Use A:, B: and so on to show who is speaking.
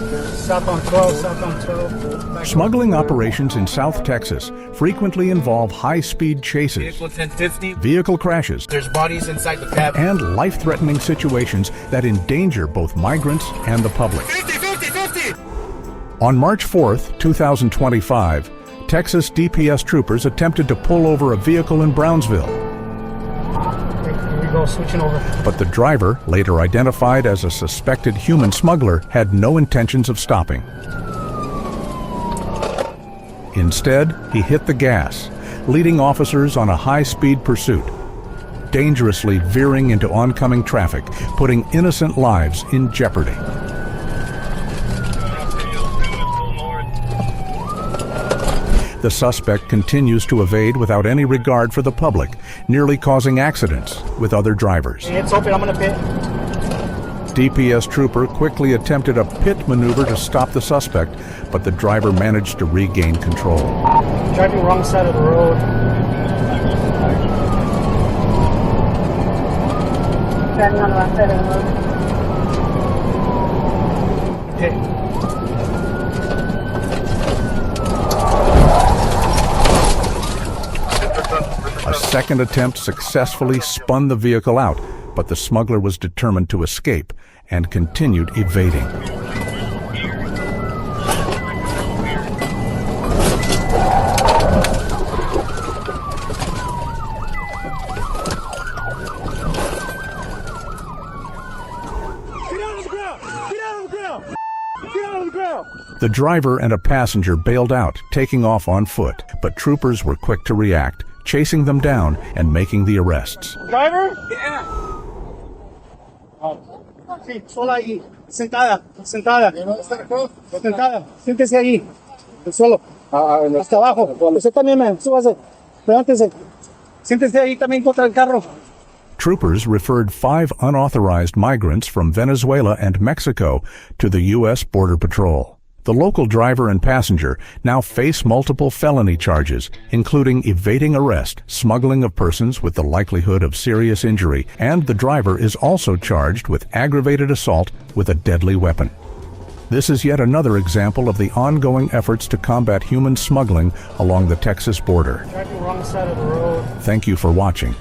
A: South on 12, south on 12.
B: Smuggling operations in South Texas frequently involve high-speed chases,
C: Vehicle 1050.
B: vehicle crashes,
C: There's bodies inside the cab.
B: and life-threatening situations that endanger both migrants and the public.
C: 50.
B: On March 4th, 2025, Texas DPS Troopers attempted to pull over a vehicle in Brownsville,
A: Here we go, switching over.
B: but the driver, later identified as a suspected human smuggler, had no intentions of stopping. Instead, he hit the gas, leading officers on a high-speed pursuit, dangerously veering into oncoming traffic, putting innocent lives in jeopardy. The suspect continues to evade without any regard for the public, nearly causing accidents with other drivers.
A: It's open, I'm gonna pit.
B: DPS Trooper quickly attempted a pit maneuver to stop the suspect, but the driver managed to regain control.
A: Driving wrong side of the road.
D: Driving on the left side of the road.
A: Okay.
B: A second attempt successfully spun the vehicle out, but the smuggler was determined to escape and continued evading. The driver and a passenger bailed out, taking off on foot, but troopers were quick to react, chasing them down and making the arrests.
A: Driver? Yeah. Sí, sola ahí. Sentada. Sentada. Siéntese ahí. El suelo. Hasta abajo. Usted también, man. Súbase. Levántese. Siéntese ahí también contra el carro.
B: Troopers referred 5 unauthorized migrants from Venezuela and Mexico to the U.S. Border Patrol. The local driver and passenger now face multiple felony charges, including evading arrest, smuggling of persons with the likelihood of serious injury, and the driver is also charged with aggravated assault with a deadly weapon. This is yet another example of the ongoing efforts to combat human smuggling along the Texas border.
A: Driving wrong side of the road.
B: Thank you for watching.